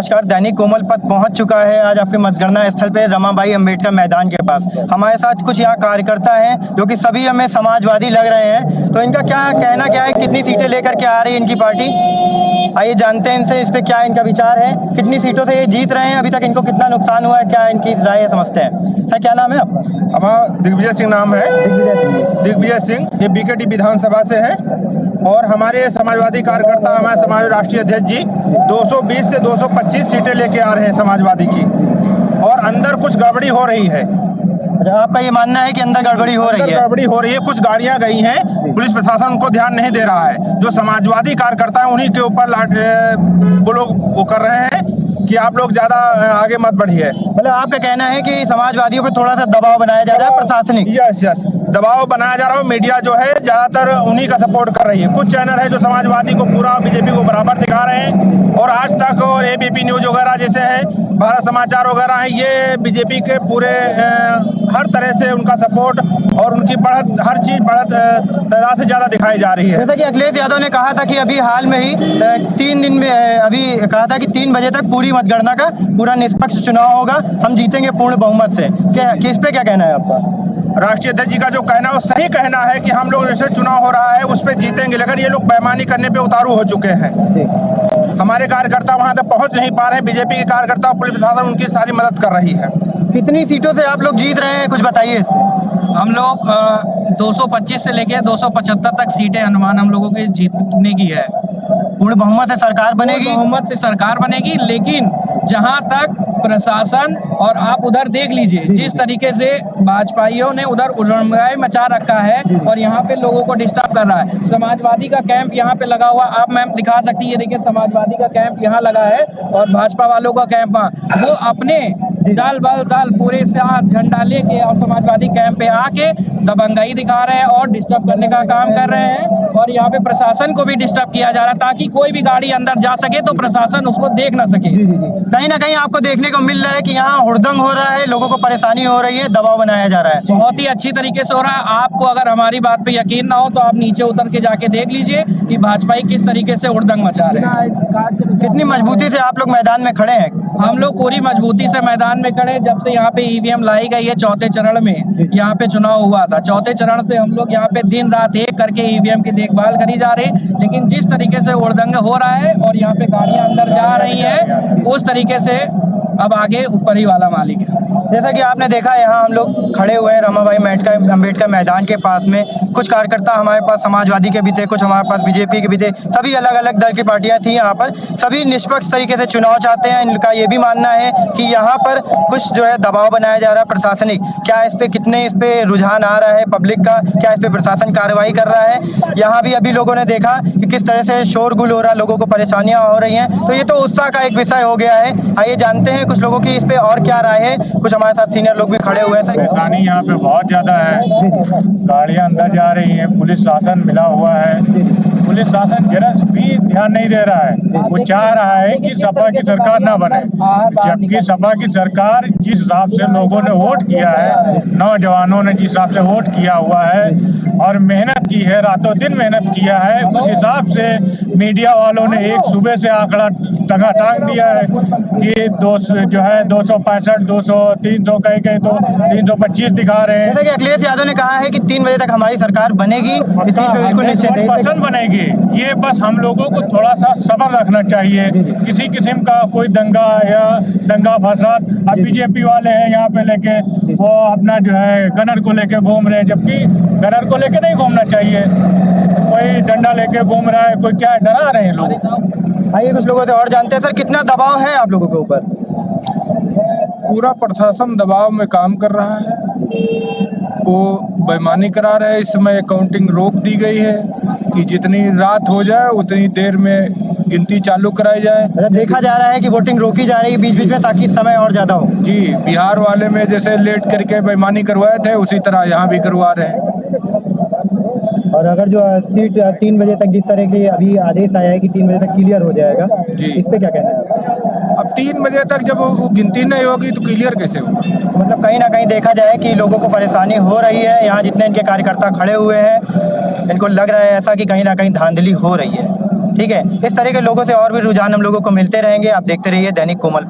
नमस्कार। दैनिक कोमल पथ पहुंच चुका है आज आपके मतगणना स्थल पे रमाबाई अंबेडकर मैदान के पास। हमारे साथ कुछ यहाँ कार्यकर्ता हैं जो कि सभी हमें समाजवादी लग रहे हैं। तो इनका क्या कहना क्या है, कितनी सीटें लेकर के आ रही है इनकी पार्टी, आइए जानते हैं इनसे, इस पे क्या इनका विचार है। कितनी सीटों से ये जीत रहे हैं, अभी तक इनको कितना नुकसान हुआ है, क्या इनकी राय है, समझते हैं। सर क्या नाम है आपका? हमारा दिग्विजय सिंह नाम है। दिग्विजय सिंह, ये बीकेटी विधानसभा से है और हमारे समाजवादी कार्यकर्ता, हमारे समाज राष्ट्रीय अध्यक्ष जी 220 से 225 सीटें लेके आ रहे हैं समाजवादी की, और अंदर कुछ गड़बड़ी हो रही है। आपका ये मानना है कि अंदर गड़बड़ी हो रही है? गड़बड़ी हो रही है, कुछ गाड़ियां गई हैं, पुलिस प्रशासन उनको ध्यान नहीं दे रहा है। जो समाजवादी कार्यकर्ता है उन्हीं के ऊपर वो लोग वो कर रहे हैं कि आप लोग ज्यादा आगे मत बढ़िए। मतलब आपका कहना है कि समाजवादियों पर थोड़ा सा दबाव बनाया जा रहा है प्रशासनिक? यस, दबाव बनाया जा रहा है। मीडिया जो है ज्यादातर उन्हीं का सपोर्ट कर रही है। कुछ चैनल है जो समाजवादी को पूरा, बीजेपी को बराबर दिखा रहे हैं, और आज तक और एबीपी न्यूज वगैरह जैसे है, भारत समाचार वगैरह है, ये बीजेपी के पूरे हर तरह से उनका सपोर्ट और उनकी बढ़त, हर चीज बढ़त तादाद से ज्यादा दिखाई जा रही है। जैसा कि अखिलेश यादव ने कहा था कि अभी हाल में ही 3 दिन में अभी कहा था कि 3 बजे तक पूरी मतगणना का पूरा निष्पक्ष चुनाव होगा, हम जीतेंगे पूर्ण बहुमत से। क्या इस पे क्या कहना है आपका? राष्ट्रीय अध्यक्ष जी का जो कहना है वो सही कहना है कि हम लोग जैसे चुनाव हो रहा है उस पर जीतेंगे, लेकिन ये लोग बेईमानी करने पे उतारू हो चुके हैं। हमारे कार्यकर्ता वहां तक पहुंच नहीं पा रहे। बीजेपी के कार्यकर्ता, पुलिस प्रशासन उनकी सारी मदद कर रही है। कितनी सीटों से आप लोग जीत रहे हैं, कुछ बताइए। हम लोग 225 से लेके 275 तक सीटें अनुमान हम लोगों की जीतने की है। पूर्ण बहुमत से सरकार बनेगी? बहुमत से सरकार बनेगी, लेकिन जहां तक प्रशासन, और आप उधर देख लीजिए जिस तरीके से भाजपाइयों ने उधर उड़ाई मचा रखा है और यहाँ पे लोगों को डिस्टर्ब कर रहा है। समाजवादी का कैंप यहाँ पे लगा हुआ, आप मैम दिखा सकती है, देखिए समाजवादी का कैंप यहाँ लगा है और भाजपा वालों का कैंप वहाँ। वो अपने दल बल दल पूरे साथ झंडा लेके और समाजवादी कैंप पे आके दबंगाई दिखा रहे हैं और डिस्टर्ब करने का काम कर रहे हैं, और यहाँ पे प्रशासन को भी डिस्टर्ब किया जा रहा है ताकि कोई भी गाड़ी अंदर जा सके तो प्रशासन उसको देख ना सके। कहीं ना कहीं आपको देखने को मिल रहा है कि यहाँ हुड़दंग हो रहा है, लोगों को परेशानी हो रही है, दबाव बनाया जा रहा है। बहुत ही अच्छी तरीके से हो रहा है। आपको अगर हमारी बात पे यकीन ना हो तो आप नीचे उतर के जाके देख लीजिए कि भाजपाई किस तरीके से हुड़दंग मचा रहे हैं। कितनी मजबूती से आप लोग मैदान में खड़े हैं? हम लोग पूरी मजबूती से मैदान में खड़े। जब से यहाँ पे ईवीएम लाई गई है, चौथे चरण में यहाँ पे चुनाव हुआ था, चौथे चरण से हम लोग यहाँ पे दिन रात एक करके ईवीएम की देखभाल करी जा रही, लेकिन जिस तरीके से हुड़दंग हो रहा है और यहाँ पे गाड़ियां अंदर जा रही है, उस तरीके से अब आगे ऊपर ही वाला मालिक है। जैसा कि आपने देखा, यहाँ हम लोग खड़े हुए हैं रमाबाई अंबेडकर मैदान के पास में। कुछ कार्यकर्ता हमारे पास समाजवादी के भी थे, कुछ हमारे पास बीजेपी के भी थे, सभी अलग अलग दल की पार्टियां थी यहाँ पर। सभी निष्पक्ष तरीके से चुनाव चाहते हैं। इनका ये भी मानना है कि यहाँ पर कुछ जो है दबाव बनाया जा रहा है प्रशासनिक। क्या इस पे कितने इस पे रुझान आ रहा है पब्लिक का, क्या इस पे प्रशासन कार्रवाई कर रहा है? यहाँ भी अभी लोगों ने देखा कि किस तरह से शोरगुल हो रहा है, लोगों को परेशानियां हो रही हैं, तो ये तो उत्साह का एक विषय हो गया है। आइए जानते हैं कुछ लोगों की इस पे और क्या राय है। कुछ हमारे साथ सीनियर लोग भी खड़े हुए हैं। परेशानी यहाँ पे बहुत ज्यादा है, गाड़ियाँ अंदर जा रही हैं, पुलिस शासन मिला हुआ है, पुलिस शासन जरा भी ध्यान नहीं दे रहा है। वो चाह रहा है कि सपा की सरकार ना बने, जबकि सपा की सरकार जिस हिसाब से लोगों ने वोट किया है, नौजवानों ने जिस हिसाब से वोट किया हुआ है और मेहनत की है, रातों दिन मेहनत किया है, उस हिसाब से मीडिया वालों ने एक सुबह से आंकड़ा टांग दिया है कि 265, 200, 300 कहीं तो 325 दिखा रहे हैं। जैसे कि अखिलेश यादव ने कहा है कि 3 बजे तक हमारी सरकार बनेगी, पसंद बनेगी। ये बस हम लोगों को थोड़ा सा सब्र रखना चाहिए। किसी किस्म का कोई दंगा फसाद, अब बीजेपी वाले हैं यहाँ पे लेके वो अपना जो है गनर को लेके घूम रहे हैं, जबकि गनर को लेके नहीं घूमना चाहिए। कोई डंडा लेके घूम रहा है, कोई क्या डरा रहे हैं लोग। आइए कुछ लोगों से और जानते हैं। सर कितना दबाव है आप लोगों के ऊपर? पूरा प्रशासन दबाव में काम कर रहा है, वो बेईमानी करा रहे हैं। इस समय काउंटिंग रोक दी गई है कि जितनी रात हो जाए उतनी देर में गिनती चालू कराई जाए। देखा जा रहा है कि वोटिंग रोकी जा रही है बीच बीच में ताकि समय और ज्यादा हो। जी, बिहार वाले में जैसे लेट करके बेईमानी करवाए थे उसी तरह यहाँ भी करवा रहे हैं। और अगर जो सीट 3 बजे तक जिस तरह की अभी आदेश आया है कि 3 बजे तक क्लियर हो जाएगा, इस पे क्या कहना है? अब 3 बजे तक जब वो गिनती नहीं होगी तो क्लियर कैसे होगा? मतलब कहीं ना कहीं देखा जाए कि लोगों को परेशानी हो रही है। यहाँ जितने इनके कार्यकर्ता खड़े हुए हैं, इनको लग रहा है ऐसा कि कहीं ना कहीं धांधली हो रही है। ठीक है, इस तरह के लोगों से और भी रुझान हम लोगों को मिलते रहेंगे। आप देखते रहिए दैनिक कोमल।